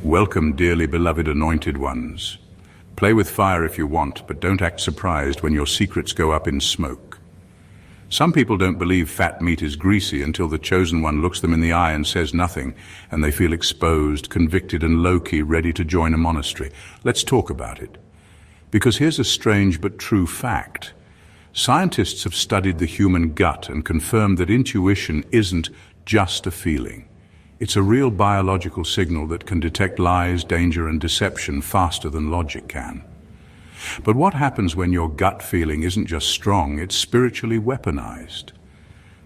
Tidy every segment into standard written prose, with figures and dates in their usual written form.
Welcome, dearly beloved anointed ones. Play with fire if you want, but don't act surprised when your secrets go up in smoke. Some people don't believe fat meat is greasy until the chosen one looks them in the eye and says nothing, and they feel exposed, convicted, and low-key ready to join a monastery. Let's talk about it. Because here's a strange but true fact. Scientists have studied the human gut and confirmed that intuition isn't just a feeling. It's a real biological signal that can detect lies, danger, and deception faster than logic can. But what happens when your gut feeling isn't just strong, it's spiritually weaponized?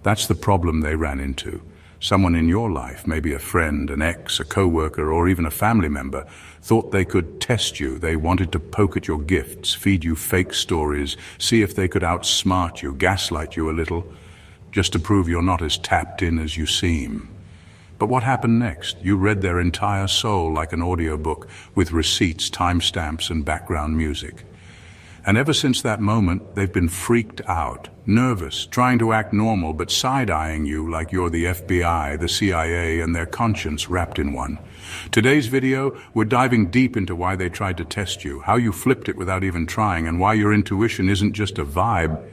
That's the problem they ran into. Someone in your life, maybe a friend, an ex, a co-worker, or even a family member, thought they could test you. They wanted to poke at your gifts, feed you fake stories, see if they could outsmart you, gaslight you a little, just to prove you're not as tapped in as you seem. But what happened next? You read their entire soul like an audiobook with receipts, timestamps, and background music. And ever since that moment, they've been freaked out, nervous, trying to act normal, but side-eyeing you like you're the FBI, the CIA, and their conscience wrapped in one. Today's video, we're diving deep into why they tried to test you, how you flipped it without even trying, and why your intuition isn't just a vibe.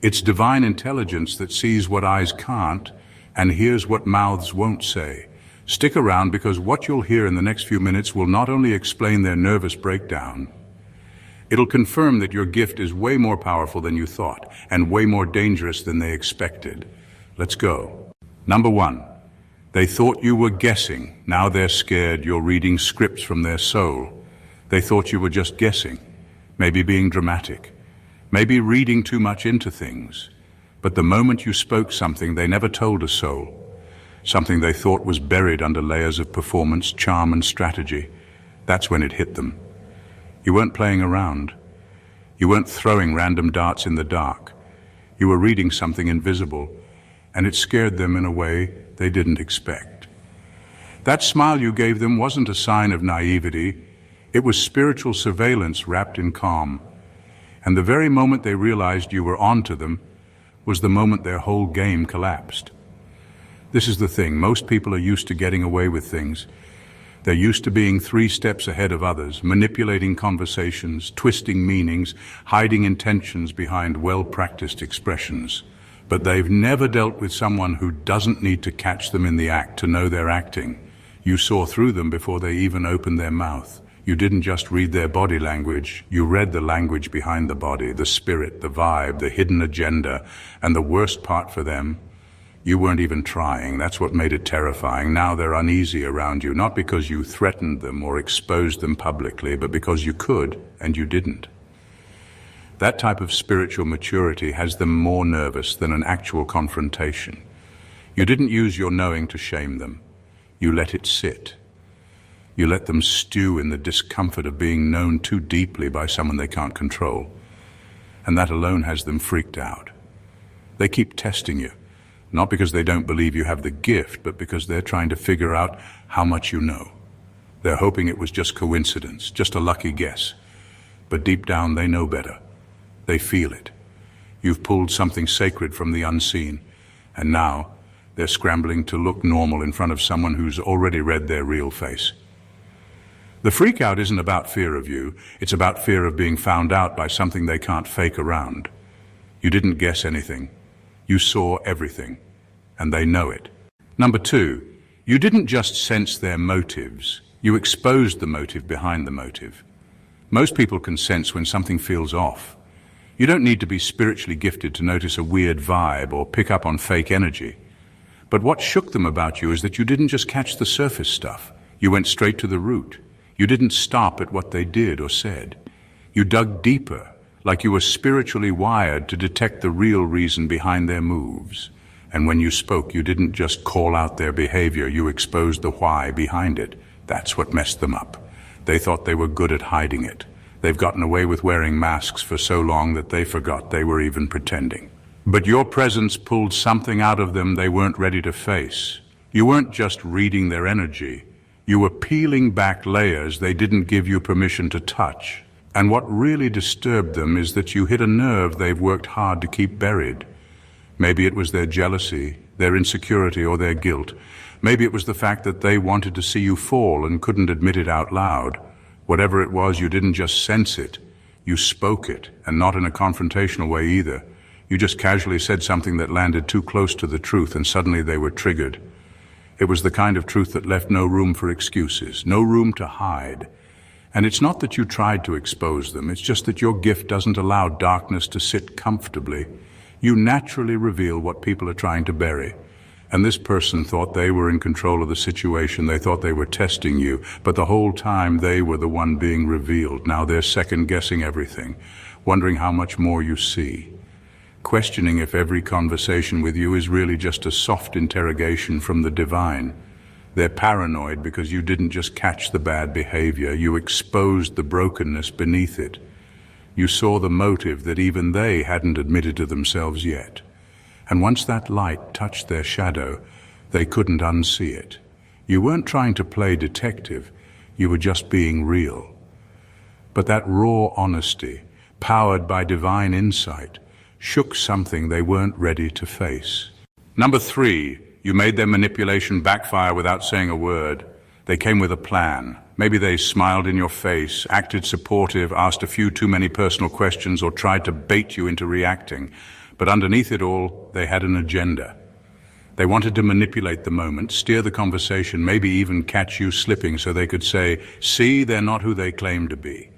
It's divine intelligence that sees what eyes can't and hears what mouths won't say. Stick around, because what you'll hear in the next few minutes will not only explain their nervous breakdown, it'll confirm that your gift is way more powerful than you thought and way more dangerous than they expected. Let's go. Number 1, they thought you were guessing. Now they're scared you're reading scripts from their soul. They thought you were just guessing, maybe being dramatic, maybe reading too much into things. But the moment you spoke something they never told a soul, something they thought was buried under layers of performance, charm, and strategy, that's when it hit them. You weren't playing around. You weren't throwing random darts in the dark. You were reading something invisible, and it scared them in a way they didn't expect. That smile you gave them wasn't a sign of naivety. It was spiritual surveillance wrapped in calm. And the very moment they realized you were onto them was the moment their whole game collapsed. This is the thing. Most people are used to getting away with things. They're used to being 3 steps ahead of others, manipulating conversations, twisting meanings, hiding intentions behind well-practiced expressions. But they've never dealt with someone who doesn't need to catch them in the act to know they're acting. You saw through them before they even opened their mouth. You didn't just read their body language, you read the language behind the body, the spirit, the vibe, the hidden agenda, and the worst part for them, you weren't even trying. That's what made it terrifying. Now they're uneasy around you, not because you threatened them or exposed them publicly, but because you could and you didn't. That type of spiritual maturity has them more nervous than an actual confrontation. You didn't use your knowing to shame them. You let it sit. You let them stew in the discomfort of being known too deeply by someone they can't control. And that alone has them freaked out. They keep testing you, not because they don't believe you have the gift, but because they're trying to figure out how much you know. They're hoping it was just coincidence, just a lucky guess. But deep down, they know better. They feel it. You've pulled something sacred from the unseen, and now they're scrambling to look normal in front of someone who's already read their real face. The freak out isn't about fear of you, it's about fear of being found out by something they can't fake around. You didn't guess anything. You saw everything, and they know it. Number 2, you didn't just sense their motives, you exposed the motive behind the motive. Most people can sense when something feels off. You don't need to be spiritually gifted to notice a weird vibe or pick up on fake energy. But what shook them about you is that you didn't just catch the surface stuff. You went straight to the root. You didn't stop at what they did or said. You dug deeper, like you were spiritually wired to detect the real reason behind their moves. And when you spoke, you didn't just call out their behavior, you exposed the why behind it. That's what messed them up. They thought they were good at hiding it. They've gotten away with wearing masks for so long that they forgot they were even pretending. But your presence pulled something out of them they weren't ready to face. You weren't just reading their energy. You were peeling back layers they didn't give you permission to touch. And what really disturbed them is that you hit a nerve they've worked hard to keep buried. Maybe it was their jealousy, their insecurity, or their guilt. Maybe it was the fact that they wanted to see you fall and couldn't admit it out loud. Whatever it was, you didn't just sense it. You spoke it, and not in a confrontational way either. You just casually said something that landed too close to the truth, and suddenly they were triggered. It was the kind of truth that left no room for excuses, no room to hide. And it's not that you tried to expose them, it's just that your gift doesn't allow darkness to sit comfortably. You naturally reveal what people are trying to bury. And this person thought they were in control of the situation. They thought they were testing you, but the whole time they were the one being revealed. Now they're second-guessing everything, wondering how much more you see, questioning if every conversation with you is really just a soft interrogation from the divine. They're paranoid because you didn't just catch the bad behavior, you exposed the brokenness beneath it. You saw the motive that even they hadn't admitted to themselves yet. And once that light touched their shadow, they couldn't unsee it. You weren't trying to play detective, you were just being real. But that raw honesty, powered by divine insight, shook something they weren't ready to face. Number 3, you made their manipulation backfire without saying a word. They came with a plan. Maybe they smiled in your face, acted supportive, asked a few too many personal questions, or tried to bait you into reacting. But underneath it all, they had an agenda. They wanted to manipulate the moment, steer the conversation, maybe even catch you slipping so they could say, "See, they're not who they claim to be."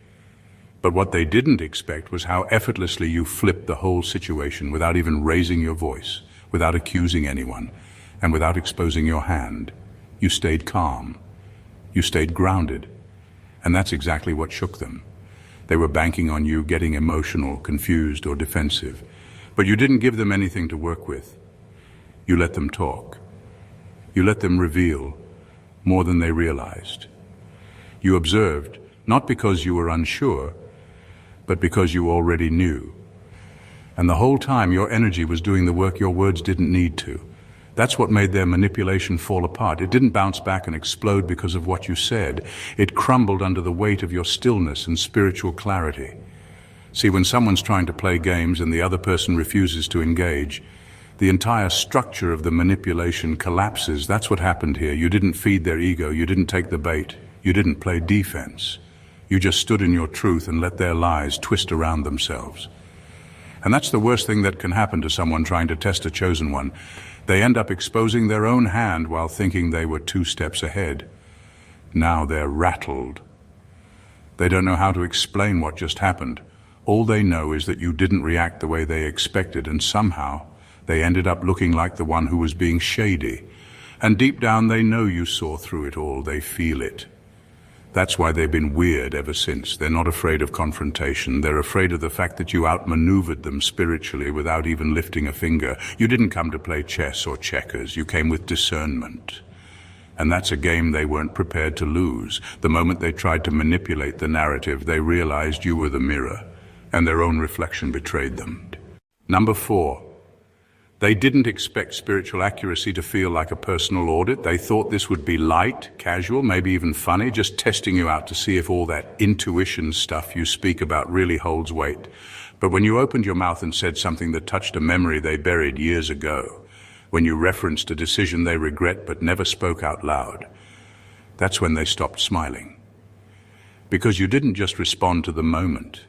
But what they didn't expect was how effortlessly you flipped the whole situation without even raising your voice, without accusing anyone, and without exposing your hand. You stayed calm. You stayed grounded. And that's exactly what shook them. They were banking on you getting emotional, confused, or defensive. But you didn't give them anything to work with. You let them talk. You let them reveal more than they realized. You observed, not because you were unsure, but because you already knew. And the whole time your energy was doing the work your words didn't need to. That's what made their manipulation fall apart. It didn't bounce back and explode because of what you said. It crumbled under the weight of your stillness and spiritual clarity. See, when someone's trying to play games and the other person refuses to engage, the entire structure of the manipulation collapses. That's what happened here. You didn't feed their ego. You didn't take the bait. You didn't play defense. You just stood in your truth and let their lies twist around themselves. And that's the worst thing that can happen to someone trying to test a chosen one. They end up exposing their own hand while thinking they were 2 steps ahead. Now they're rattled. They don't know how to explain what just happened. All they know is that you didn't react the way they expected, and somehow they ended up looking like the one who was being shady. And deep down they know you saw through it all. They feel it. That's why they've been weird ever since. They're not afraid of confrontation. They're afraid of the fact that you outmaneuvered them spiritually without even lifting a finger. You didn't come to play chess or checkers. You came with discernment. And that's a game they weren't prepared to lose. The moment they tried to manipulate the narrative, they realized you were the mirror, and their own reflection betrayed them. Number 4, they didn't expect spiritual accuracy to feel like a personal audit. They thought this would be light, casual, maybe even funny, just testing you out to see if all that intuition stuff you speak about really holds weight. But when you opened your mouth and said something that touched a memory they buried years ago, when you referenced a decision they regret but never spoke out loud, that's when they stopped smiling. Because you didn't just respond to the moment.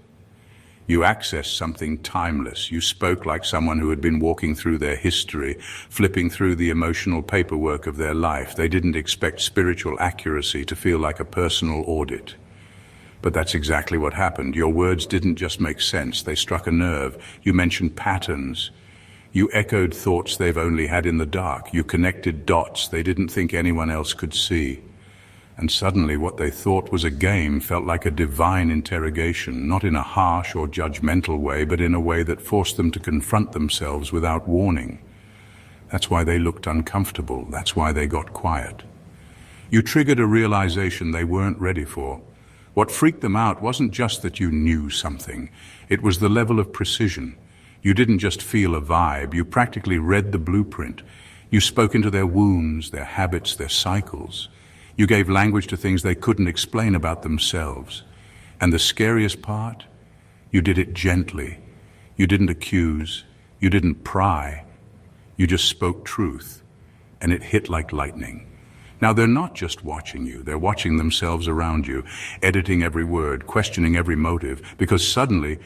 You accessed something timeless. You spoke like someone who had been walking through their history, flipping through the emotional paperwork of their life. They didn't expect spiritual accuracy to feel like a personal audit. But that's exactly what happened. Your words didn't just make sense. They struck a nerve. You mentioned patterns. You echoed thoughts they've only had in the dark. You connected dots they didn't think anyone else could see. And suddenly what they thought was a game felt like a divine interrogation, not in a harsh or judgmental way, but in a way that forced them to confront themselves without warning. That's why they looked uncomfortable. That's why they got quiet. You triggered a realization they weren't ready for. What freaked them out wasn't just that you knew something. It was the level of precision. You didn't just feel a vibe. You practically read the blueprint. You spoke into their wounds, their habits, their cycles. You gave language to things they couldn't explain about themselves. And the scariest part, you did it gently. You didn't accuse. You didn't pry. You just spoke truth, and it hit like lightning. Now, they're not just watching you, they're watching themselves around you, editing every word, questioning every motive, because suddenly,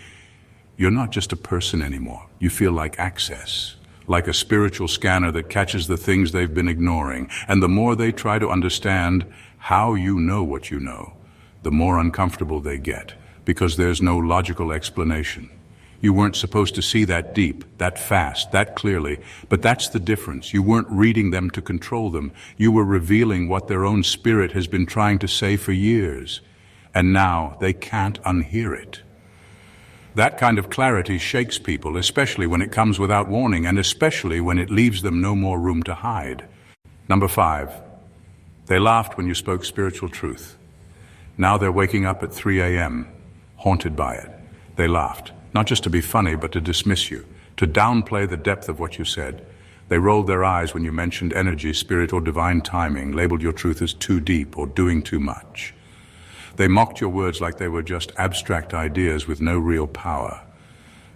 you're not just a person anymore. You feel like access, like a spiritual scanner that catches the things they've been ignoring. And the more they try to understand how you know what you know, the more uncomfortable they get, because there's no logical explanation. You weren't supposed to see that deep, that fast, that clearly, but that's the difference. You weren't reading them to control them. You were revealing what their own spirit has been trying to say for years, and now they can't unhear it. That kind of clarity shakes people, especially when it comes without warning, and especially when it leaves them no more room to hide. Number 5, they laughed when you spoke spiritual truth. Now they're waking up at 3 a.m., haunted by it. They laughed. Not just to be funny, but to dismiss you, to downplay the depth of what you said. They rolled their eyes when you mentioned energy, spirit, or divine timing, labeled your truth as too deep or doing too much. They mocked your words like they were just abstract ideas with no real power.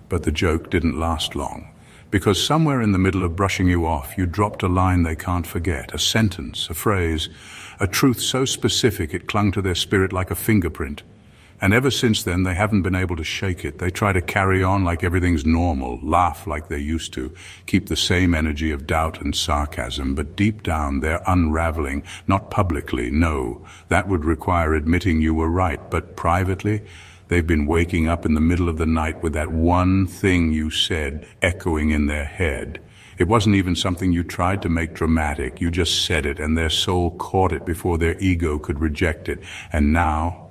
But the joke didn't last long, because somewhere in the middle of brushing you off, you dropped a line they can't forget, a sentence, a phrase, a truth so specific it clung to their spirit like a fingerprint. And ever since then, they haven't been able to shake it. They try to carry on like everything's normal, laugh like they used to, keep the same energy of doubt and sarcasm, but deep down they're unraveling, not publicly, no. That would require admitting you were right, but privately, they've been waking up in the middle of the night with that one thing you said echoing in their head. It wasn't even something you tried to make dramatic. You just said it, and their soul caught it before their ego could reject it. And now,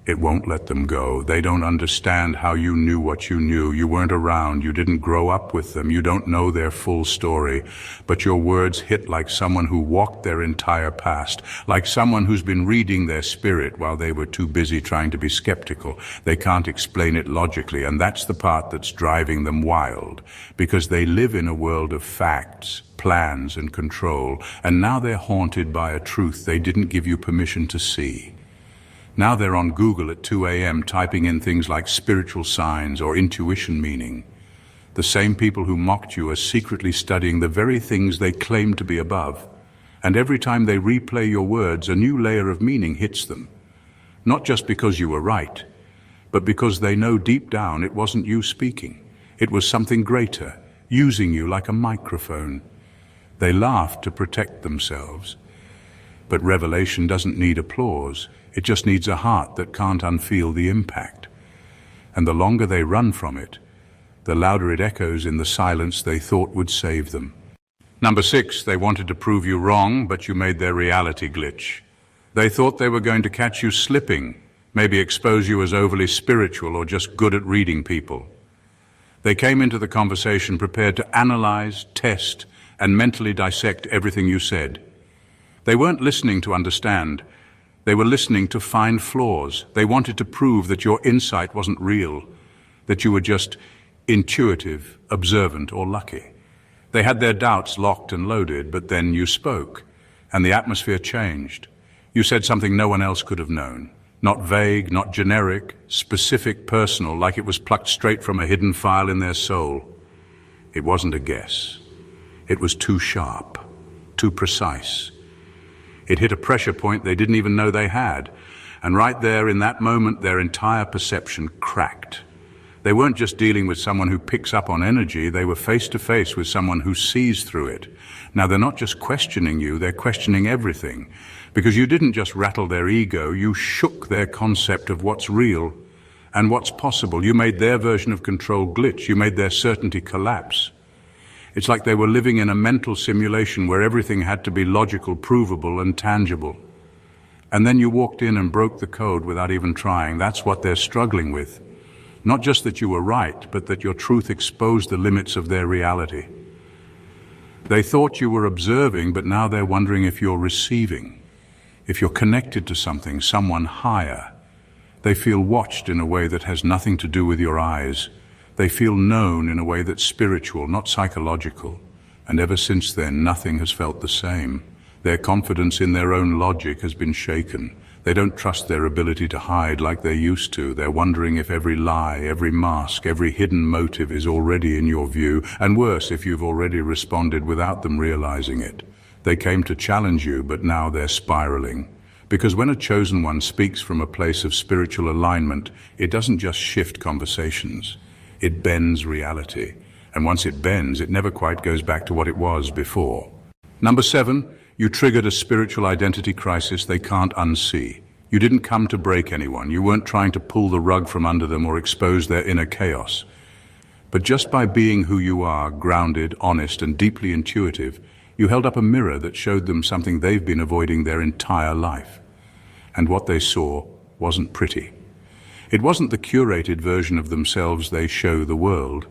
it won't let them go. They don't understand how you knew what you knew. You weren't around. You didn't grow up with them. You don't know their full story. But your words hit like someone who walked their entire past, like someone who's been reading their spirit while they were too busy trying to be skeptical. They can't explain it logically, and that's the part that's driving them wild, because they live in a world of facts, plans, and control, and now they're haunted by a truth they didn't give you permission to see. Now they're on Google at 2 a.m. typing in things like spiritual signs or intuition meaning. The same people who mocked you are secretly studying the very things they claim to be above. And every time they replay your words, a new layer of meaning hits them. Not just because you were right, but because they know deep down it wasn't you speaking. It was something greater, using you like a microphone. They laugh to protect themselves. But revelation doesn't need applause. It just needs a heart that can't unfeel the impact. And the longer they run from it, the louder it echoes in the silence they thought would save them. Number 6, they wanted to prove you wrong, but you made their reality glitch. They thought they were going to catch you slipping, maybe expose you as overly spiritual or just good at reading people. They came into the conversation prepared to analyze, test, and mentally dissect everything you said. They weren't listening to understand. They were listening to find flaws. They wanted to prove that your insight wasn't real, that you were just intuitive, observant, or lucky. They had their doubts locked and loaded, but then you spoke, and the atmosphere changed. You said something no one else could have known. Not vague, not generic, specific, personal, like it was plucked straight from a hidden file in their soul. It wasn't a guess. It was too sharp, too precise. It hit a pressure point they didn't even know they had. And right there in that moment, their entire perception cracked. They weren't just dealing with someone who picks up on energy, they were face to face with someone who sees through it. Now they're not just questioning you, they're questioning everything. Because you didn't just rattle their ego, you shook their concept of what's real and what's possible. You made their version of control glitch, you made their certainty collapse. It's like they were living in a mental simulation where everything had to be logical, provable, and tangible. And then you walked in and broke the code without even trying. That's what they're struggling with. Not just that you were right, but that your truth exposed the limits of their reality. They thought you were observing, but now they're wondering if you're receiving, if you're connected to something, someone higher. They feel watched in a way that has nothing to do with your eyes. They feel known in a way that's spiritual, not psychological. And ever since then, nothing has felt the same. Their confidence in their own logic has been shaken. They don't trust their ability to hide like they used to. They're wondering if every lie, every mask, every hidden motive is already in your view, and worse, if you've already responded without them realizing it. They came to challenge you, but now they're spiraling. Because when a chosen one speaks from a place of spiritual alignment, it doesn't just shift conversations. It bends reality. And once it bends, it never quite goes back to what it was before. Number 7, you triggered a spiritual identity crisis they can't unsee. You didn't come to break anyone. You weren't trying to pull the rug from under them or expose their inner chaos. But just by being who you are, grounded, honest, and deeply intuitive, you held up a mirror that showed them something they've been avoiding their entire life. And what they saw wasn't pretty. It wasn't the curated version of themselves they show the world.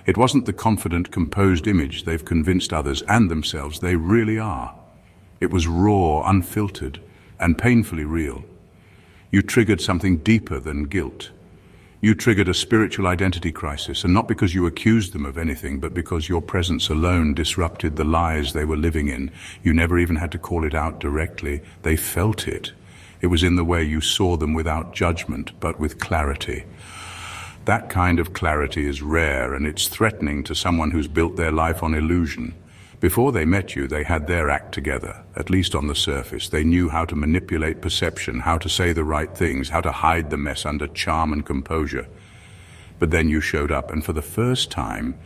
It wasn't the confident, composed image they've convinced others and themselves they really are. It was raw, unfiltered, and painfully real. You triggered something deeper than guilt. You triggered a spiritual identity crisis, and not because you accused them of anything, but because your presence alone disrupted the lies they were living in. You never even had to call it out directly. They felt it. It was in the way you saw them without judgment, but with clarity. That kind of clarity is rare, and it's threatening to someone who's built their life on illusion. Before they met you, they had their act together, at least on the surface. They knew how to manipulate perception, how to say the right things, how to hide the mess under charm and composure. But then you showed up, and for the first time,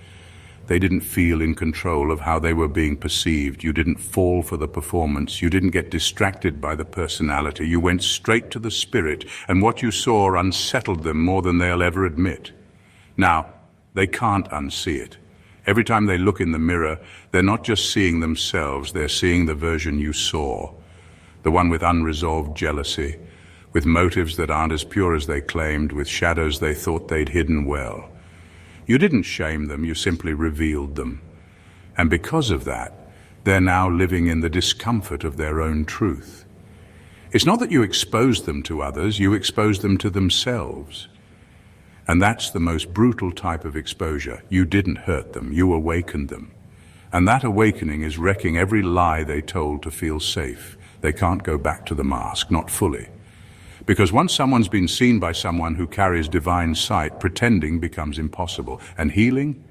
they didn't feel in control of how they were being perceived. You didn't fall for the performance. You didn't get distracted by the personality. You went straight to the spirit, and what you saw unsettled them more than they'll ever admit. Now, they can't unsee it. Every time they look in the mirror, they're not just seeing themselves, they're seeing the version you saw. The one with unresolved jealousy, with motives that aren't as pure as they claimed, with shadows they thought they'd hidden well. You didn't shame them, you simply revealed them. And because of that, they're now living in the discomfort of their own truth. It's not that you exposed them to others, you exposed them to themselves. And that's the most brutal type of exposure. You didn't hurt them, you awakened them. And that awakening is wrecking every lie they told to feel safe. They can't go back to the mask, not fully. Because once someone's been seen by someone who carries divine sight, pretending becomes impossible, and healing,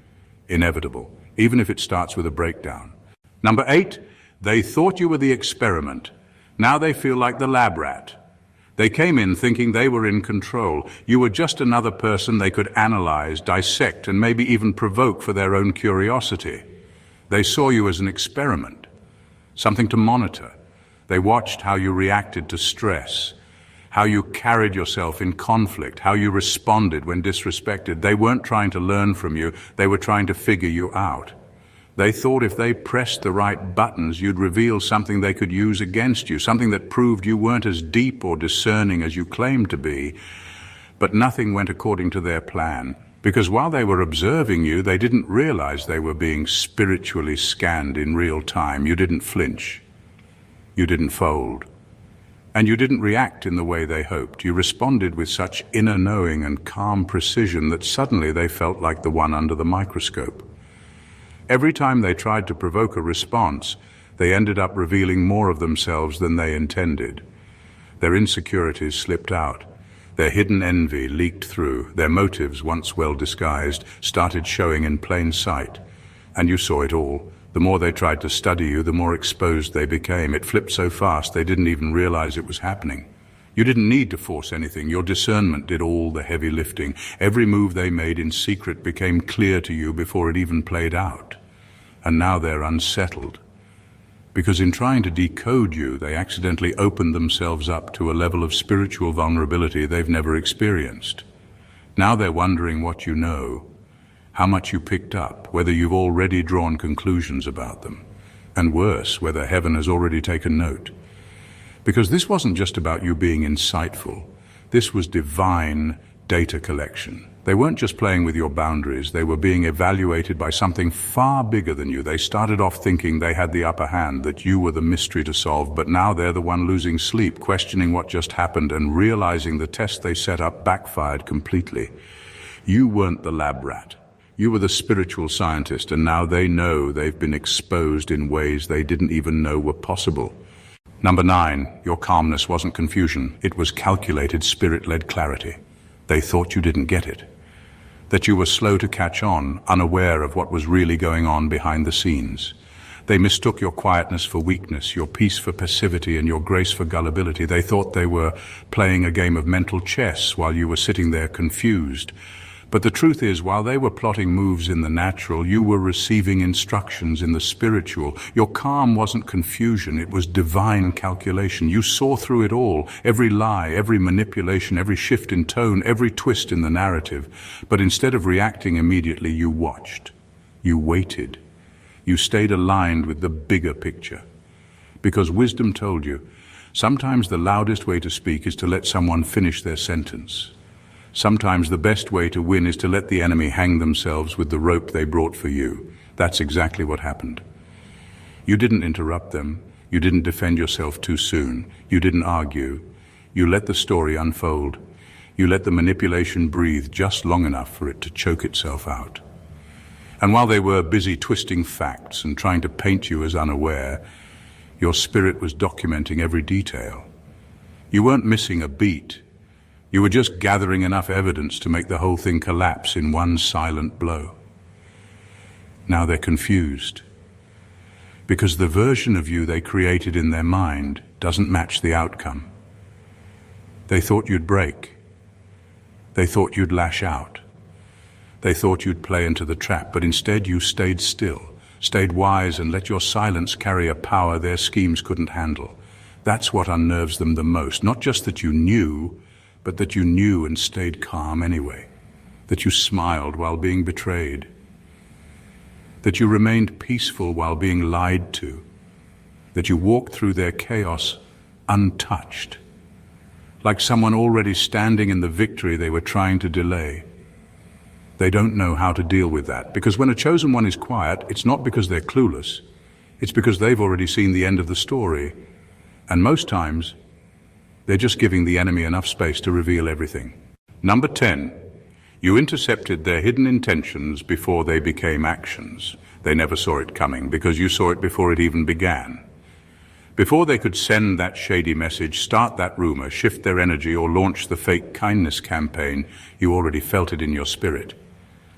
inevitable, even if it starts with a breakdown. Number 8, they thought you were the experiment. Now they feel like the lab rat. They came in thinking they were in control. You were just another person they could analyze, dissect, and maybe even provoke for their own curiosity. They saw you as an experiment, something to monitor. They watched how you reacted to stress, how you carried yourself in conflict, how you responded when disrespected. They weren't trying to learn from you, they were trying to figure you out. They thought if they pressed the right buttons, you'd reveal something they could use against you, something that proved you weren't as deep or discerning as you claimed to be. But nothing went according to their plan, because while they were observing you, they didn't realize they were being spiritually scanned in real time. You didn't flinch. You didn't fold. And you didn't react in the way they hoped. You responded with such inner knowing and calm precision that suddenly they felt like the one under the microscope. Every time they tried to provoke a response, they ended up revealing more of themselves than they intended. Their insecurities slipped out. Their hidden envy leaked through. Their motives, once well disguised, started showing in plain sight. And you saw it all. The more they tried to study you, the more exposed they became. It flipped so fast they didn't even realize it was happening. You didn't need to force anything. Your discernment did all the heavy lifting. Every move they made in secret became clear to you before it even played out. And now they're unsettled. Because in trying to decode you, they accidentally opened themselves up to a level of spiritual vulnerability they've never experienced. Now they're wondering what you know, how much you picked up, whether you've already drawn conclusions about them, and worse, whether heaven has already taken note. Because this wasn't just about you being insightful. This was divine data collection. They weren't just playing with your boundaries, they were being evaluated by something far bigger than you. They started off thinking they had the upper hand, that you were the mystery to solve, but now they're the one losing sleep, questioning what just happened and realizing the test they set up backfired completely. You weren't the lab rat. You were the spiritual scientist, and now they know they've been exposed in ways they didn't even know were possible. Number 9, your calmness wasn't confusion. It was calculated, spirit-led clarity. They thought you didn't get it, that you were slow to catch on, unaware of what was really going on behind the scenes. They mistook your quietness for weakness, your peace for passivity, and your grace for gullibility. They thought they were playing a game of mental chess while you were sitting there confused. But the truth is, while they were plotting moves in the natural, you were receiving instructions in the spiritual. Your calm wasn't confusion, it was divine calculation. You saw through it all, every lie, every manipulation, every shift in tone, every twist in the narrative. But instead of reacting immediately, you watched. You waited. You stayed aligned with the bigger picture. Because wisdom told you, sometimes the loudest way to speak is to let someone finish their sentence. Sometimes the best way to win is to let the enemy hang themselves with the rope they brought for you. That's exactly what happened. You didn't interrupt them. You didn't defend yourself too soon. You didn't argue. You let the story unfold. You let the manipulation breathe just long enough for it to choke itself out. And while they were busy twisting facts and trying to paint you as unaware, your spirit was documenting every detail. You weren't missing a beat. You were just gathering enough evidence to make the whole thing collapse in one silent blow. Now they're confused, because the version of you they created in their mind doesn't match the outcome. They thought you'd break. They thought you'd lash out. They thought you'd play into the trap, but instead you stayed still, stayed wise, and let your silence carry a power their schemes couldn't handle. That's what unnerves them the most, not just that you knew, but that you knew and stayed calm anyway, that you smiled while being betrayed, that you remained peaceful while being lied to, that you walked through their chaos untouched, like someone already standing in the victory they were trying to delay. They don't know how to deal with that, because when a chosen one is quiet, it's not because they're clueless, it's because they've already seen the end of the story, and most times, they're just giving the enemy enough space to reveal everything. Number 10, you intercepted their hidden intentions before they became actions. They never saw it coming because you saw it before it even began. Before they could send that shady message, start that rumor, shift their energy, or launch the fake kindness campaign, you already felt it in your spirit.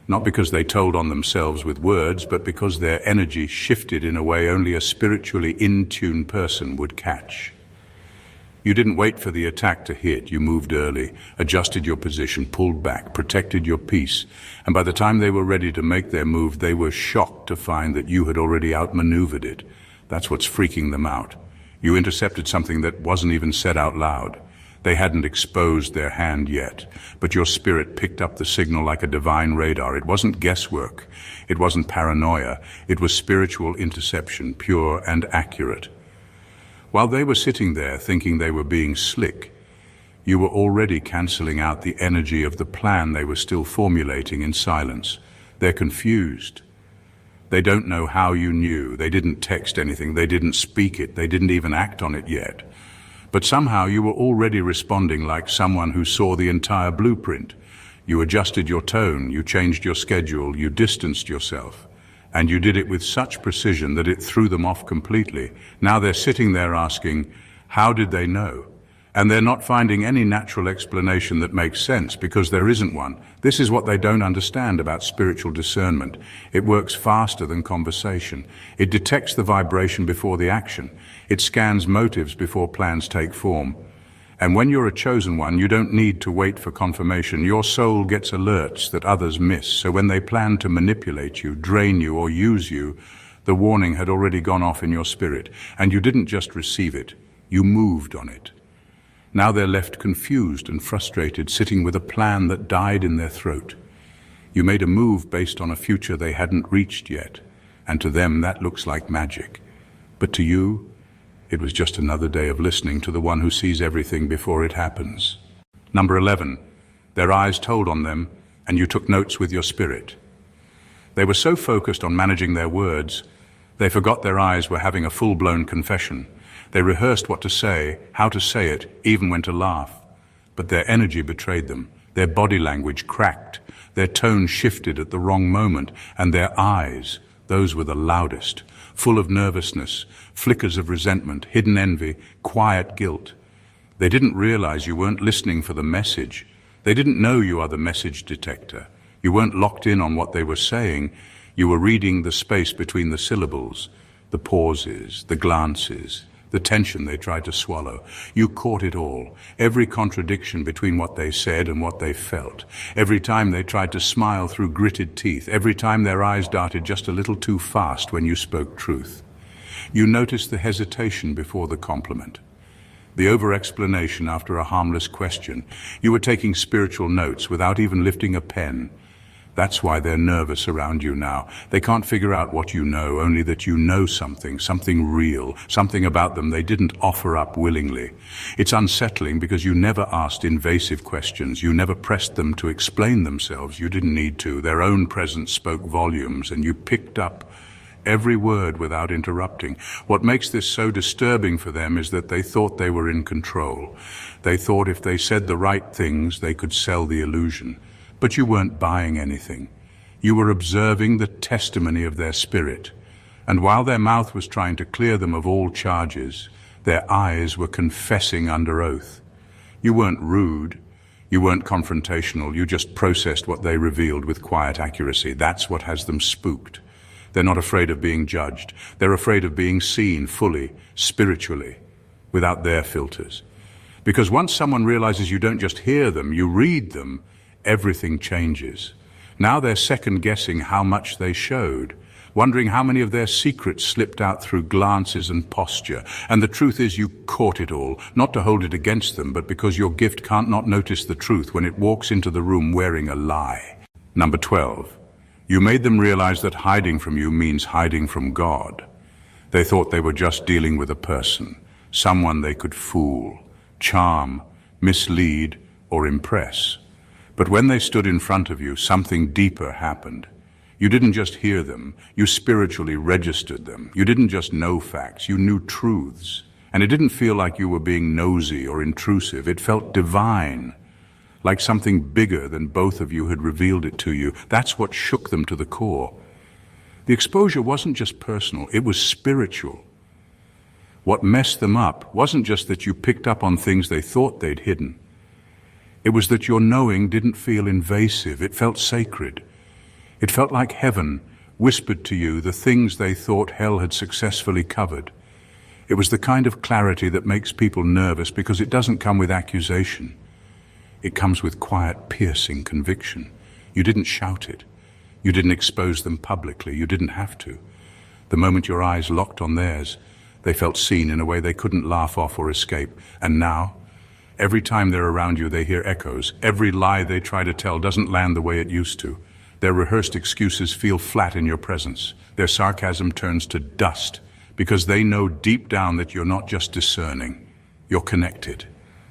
Not because they told on themselves with words, but because their energy shifted in a way only a spiritually in-tune person would catch. You didn't wait for the attack to hit. You moved early, adjusted your position, pulled back, protected your peace. And by the time they were ready to make their move, they were shocked to find that you had already outmaneuvered it. That's what's freaking them out. You intercepted something that wasn't even said out loud. They hadn't exposed their hand yet, but your spirit picked up the signal like a divine radar. It wasn't guesswork. It wasn't paranoia. It was spiritual interception, pure and accurate. While they were sitting there thinking they were being slick, you were already canceling out the energy of the plan they were still formulating in silence. They're confused. They don't know how you knew. They didn't text anything. They didn't speak it. They didn't even act on it yet. But somehow you were already responding like someone who saw the entire blueprint. You adjusted your tone. You changed your schedule. You distanced yourself. And you did it with such precision that it threw them off completely. Now they're sitting there asking, how did they know? And they're not finding any natural explanation that makes sense because there isn't one. This is what they don't understand about spiritual discernment. It works faster than conversation. It detects the vibration before the action. It scans motives before plans take form. And when you're a chosen one, you don't need to wait for confirmation. Your soul gets alerts that others miss. So when they plan to manipulate you, drain you, or use you, the warning had already gone off in your spirit. And you didn't just receive it, you moved on it. Now they're left confused and frustrated, sitting with a plan that died in their throat. You made a move based on a future they hadn't reached yet. And to them, that looks like magic. But to you, it was just another day of listening to the one who sees everything before it happens. Number 11, their eyes told on them, and you took notes with your spirit. They were so focused on managing their words, they forgot their eyes were having a full-blown confession. They rehearsed what to say, how to say it, even when to laugh. But their energy betrayed them. Their body language cracked. Their tone shifted at the wrong moment, and their eyes, Those were the loudest, full of nervousness, flickers of resentment, hidden envy, quiet guilt. They didn't realize you weren't listening for the message. They didn't know you are the message detector. You weren't locked in on what they were saying. You were reading the space between the syllables, the pauses, the glances, the tension they tried to swallow. You caught it all, every contradiction between what they said and what they felt. Every time they tried to smile through gritted teeth, every time their eyes darted just a little too fast when you spoke truth. You noticed the hesitation before the compliment, the over-explanation after a harmless question. You were taking spiritual notes without even lifting a pen. That's why they're nervous around you now. They can't figure out what you know, only that you know something, something real, something about them they didn't offer up willingly. It's unsettling because you never asked invasive questions. You never pressed them to explain themselves. You didn't need to. Their own presence spoke volumes, and you picked up every word without interrupting. What makes this so disturbing for them is that they thought they were in control. They thought if they said the right things, they could sell the illusion. But you weren't buying anything. You were observing the testimony of their spirit. And while their mouth was trying to clear them of all charges, their eyes were confessing under oath. You weren't rude. You weren't confrontational. You just processed what they revealed with quiet accuracy. That's what has them spooked. They're not afraid of being judged. They're afraid of being seen fully, spiritually, without their filters. Because once someone realizes you don't just hear them, you read them, everything changes. Now they're second-guessing how much they showed, wondering how many of their secrets slipped out through glances and posture. And the truth is you caught it all, not to hold it against them, but because your gift can't not notice the truth when it walks into the room wearing a lie. Number 12. You made them realize that hiding from you means hiding from God. They thought they were just dealing with a person, someone they could fool, charm, mislead, or impress. But when they stood in front of you, something deeper happened. You didn't just hear them, you spiritually registered them. You didn't just know facts, you knew truths. And it didn't feel like you were being nosy or intrusive. It felt divine, like something bigger than both of you had revealed it to you. That's what shook them to the core. The exposure wasn't just personal, it was spiritual. What messed them up wasn't just that you picked up on things they thought they'd hidden. It was that your knowing didn't feel invasive, it felt sacred. It felt like heaven whispered to you the things they thought hell had successfully covered. It was the kind of clarity that makes people nervous because it doesn't come with accusation. It comes with quiet, piercing conviction. You didn't shout it. You didn't expose them publicly. You didn't have to. The moment your eyes locked on theirs, they felt seen in a way they couldn't laugh off or escape. And now, every time they're around you, they hear echoes. Every lie they try to tell doesn't land the way it used to. Their rehearsed excuses feel flat in your presence. Their sarcasm turns to dust because they know deep down that you're not just discerning, you're connected.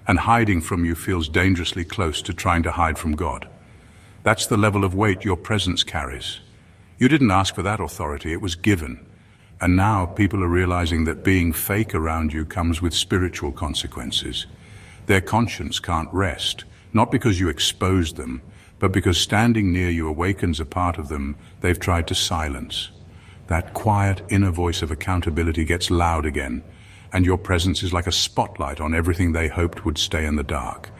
And hiding from you feels dangerously close to trying to hide from God. That's the level of weight your presence carries. You didn't ask for that authority, it was given. And now people are realizing that being fake around you comes with spiritual consequences. Their conscience can't rest, not because you exposed them, but because standing near you awakens a part of them they've tried to silence. That quiet inner voice of accountability gets loud again, and your presence is like a spotlight on everything they hoped would stay in the dark.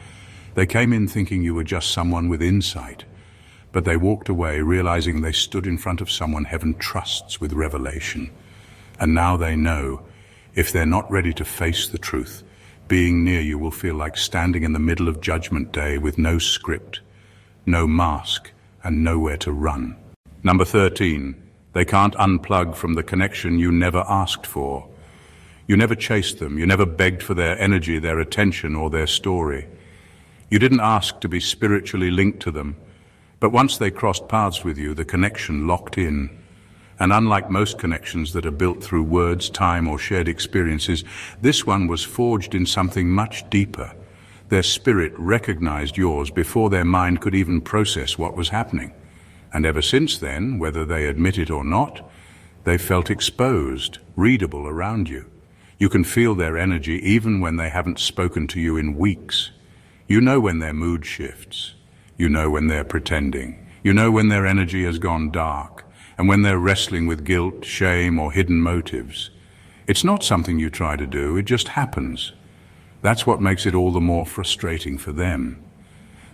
They came in thinking you were just someone with insight, but they walked away realizing they stood in front of someone heaven trusts with revelation. And now they know, if they're not ready to face the truth, being near you will feel like standing in the middle of Judgment Day with no script, no mask, and nowhere to run. Number 13, they can't unplug from the connection you never asked for. You never chased them, you never begged for their energy, their attention, or their story. You didn't ask to be spiritually linked to them, but once they crossed paths with you, the connection locked in. And unlike most connections that are built through words, time, or shared experiences, this one was forged in something much deeper. Their spirit recognized yours before their mind could even process what was happening. And ever since then, whether they admit it or not, they felt exposed, readable around you. You can feel their energy even when they haven't spoken to you in weeks. You know when their mood shifts. You know when they're pretending. You know when their energy has gone dark. And when they're wrestling with guilt, shame, or hidden motives, it's not something you try to do, it just happens. That's what makes it all the more frustrating for them.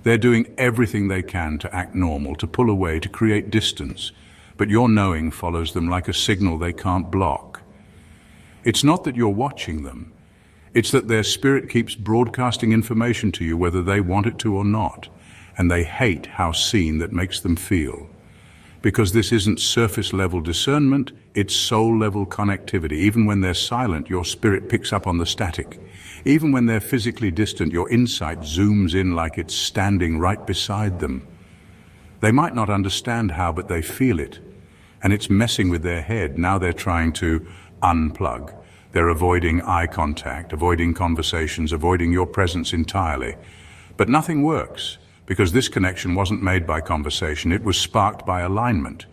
They're doing everything they can to act normal, to pull away, to create distance, but your knowing follows them like a signal they can't block. It's not that you're watching them, it's that their spirit keeps broadcasting information to you whether they want it to or not, and they hate how seen that makes them feel. Because this isn't surface-level discernment, it's soul-level connectivity. Even when they're silent, your spirit picks up on the static. Even when they're physically distant, your insight zooms in like it's standing right beside them. They might not understand how, but they feel it. And it's messing with their head. Now they're trying to unplug. They're avoiding eye contact, avoiding conversations, avoiding your presence entirely. But nothing works, because this connection wasn't made by conversation, it was sparked by alignment.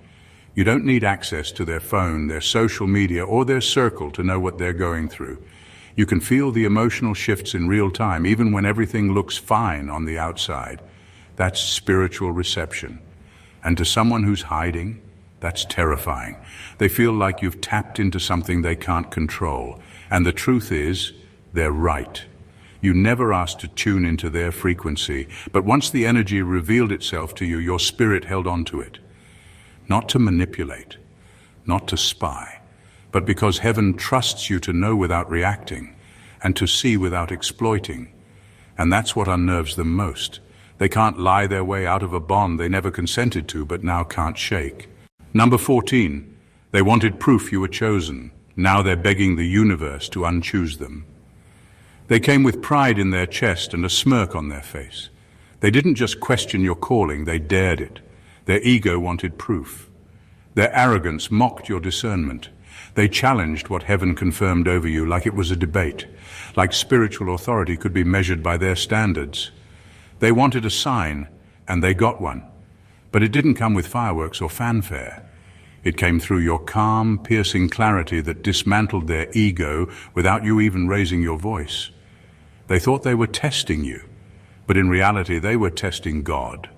You don't need access to their phone, their social media, or their circle to know what they're going through. You can feel the emotional shifts in real time, even when everything looks fine on the outside. That's spiritual reception. And to someone who's hiding, that's terrifying. They feel like you've tapped into something they can't control. And the truth is, they're right. You never asked to tune into their frequency, but once the energy revealed itself to you, your spirit held on to it. Not to manipulate, not to spy, but because heaven trusts you to know without reacting and to see without exploiting. And that's what unnerves them most. They can't lie their way out of a bond they never consented to but now can't shake. Number 14, they wanted proof you were chosen. Now they're begging the universe to unchoose them. They came with pride in their chest and a smirk on their face. They didn't just question your calling, they dared it. Their ego wanted proof. Their arrogance mocked your discernment. They challenged what heaven confirmed over you like it was a debate, like spiritual authority could be measured by their standards. They wanted a sign, and they got one. But it didn't come with fireworks or fanfare. It came through your calm, piercing clarity that dismantled their ego without you even raising your voice. They thought they were testing you, but in reality they were testing God.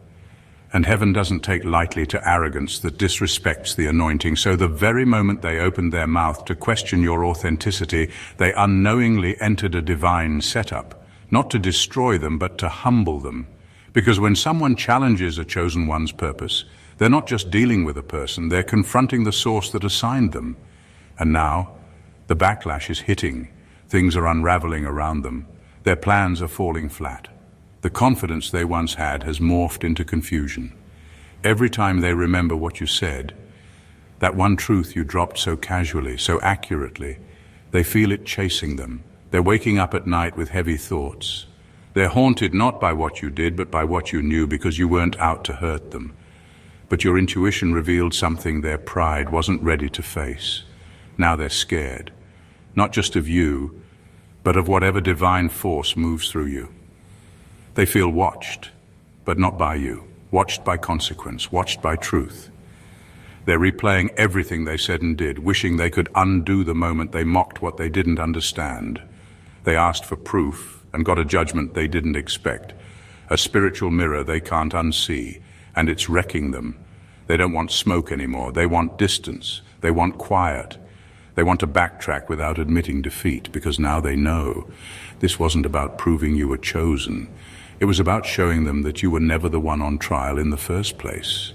And heaven doesn't take lightly to arrogance that disrespects the anointing, so the very moment they opened their mouth to question your authenticity, they unknowingly entered a divine setup, not to destroy them, but to humble them. Because when someone challenges a chosen one's purpose, they're not just dealing with a person, they're confronting the source that assigned them. And now, the backlash is hitting. Things are unraveling around them. Their plans are falling flat. The confidence they once had has morphed into confusion. Every time they remember what you said, that one truth you dropped so casually, so accurately, they feel it chasing them. They're waking up at night with heavy thoughts. They're haunted not by what you did, but by what you knew, because you weren't out to hurt them. But your intuition revealed something their pride wasn't ready to face. Now they're scared, not just of you, but of whatever divine force moves through you. They feel watched, but not by you, watched by consequence, watched by truth. They're replaying everything they said and did, wishing they could undo the moment they mocked what they didn't understand. They asked for proof and got a judgment they didn't expect, a spiritual mirror they can't unsee, and it's wrecking them. They don't want smoke anymore. They want distance. They want quiet. They want to backtrack without admitting defeat, because now they know this wasn't about proving you were chosen. It was about showing them that you were never the one on trial in the first place.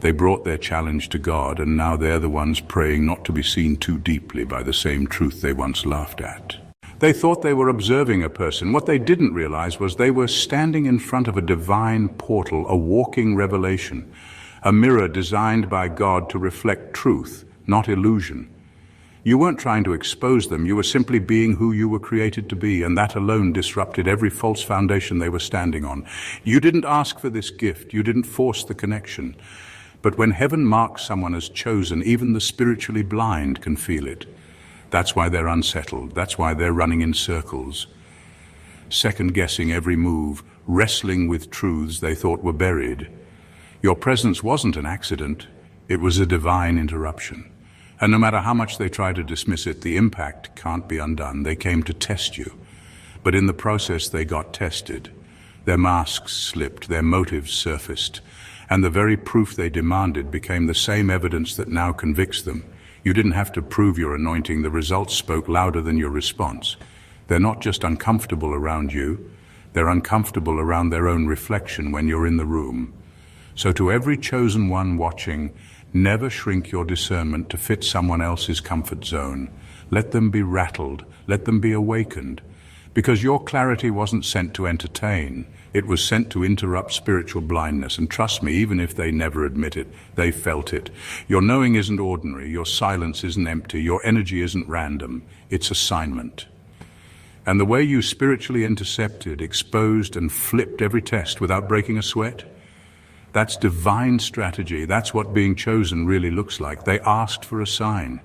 They brought their challenge to God, and now they're the ones praying not to be seen too deeply by the same truth they once laughed at. They thought they were observing a person. What they didn't realize was they were standing in front of a divine portal, a walking revelation, a mirror designed by God to reflect truth, not illusion. You weren't trying to expose them, you were simply being who you were created to be, and that alone disrupted every false foundation they were standing on. You didn't ask for this gift, you didn't force the connection. But when heaven marks someone as chosen, even the spiritually blind can feel it. That's why they're unsettled, that's why they're running in circles, second-guessing every move, wrestling with truths they thought were buried. Your presence wasn't an accident, it was a divine interruption. And no matter how much they try to dismiss it, the impact can't be undone. They came to test you. But in the process, they got tested. Their masks slipped, their motives surfaced. And the very proof they demanded became the same evidence that now convicts them. You didn't have to prove your anointing. The results spoke louder than your response. They're not just uncomfortable around you, they're uncomfortable around their own reflection when you're in the room. So to every chosen one watching, never shrink your discernment to fit someone else's comfort zone. Let them be rattled, let them be awakened. Because your clarity wasn't sent to entertain, it was sent to interrupt spiritual blindness. And trust me, even if they never admit it, they felt it. Your knowing isn't ordinary, your silence isn't empty, your energy isn't random, it's assignment. And the way you spiritually intercepted, exposed, and flipped every test without breaking a sweat, that's divine strategy. That's what being chosen really looks like. They asked for a sign.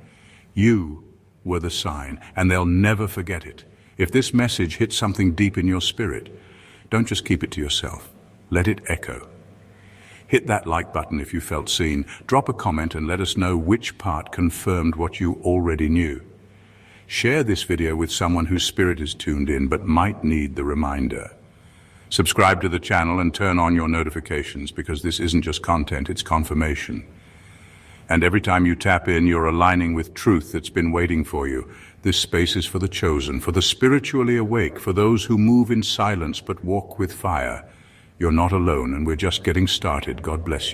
You were the sign, and they'll never forget it. If this message hits something deep in your spirit, don't just keep it to yourself. Let it echo. Hit that like button if you felt seen. Drop a comment and let us know which part confirmed what you already knew. Share this video with someone whose spirit is tuned in but might need the reminder. Subscribe to the channel and turn on your notifications, because this isn't just content, it's confirmation. And every time you tap in, you're aligning with truth that's been waiting for you. This space is for the chosen, for the spiritually awake, for those who move in silence but walk with fire. You're not alone, and we're just getting started. God bless you.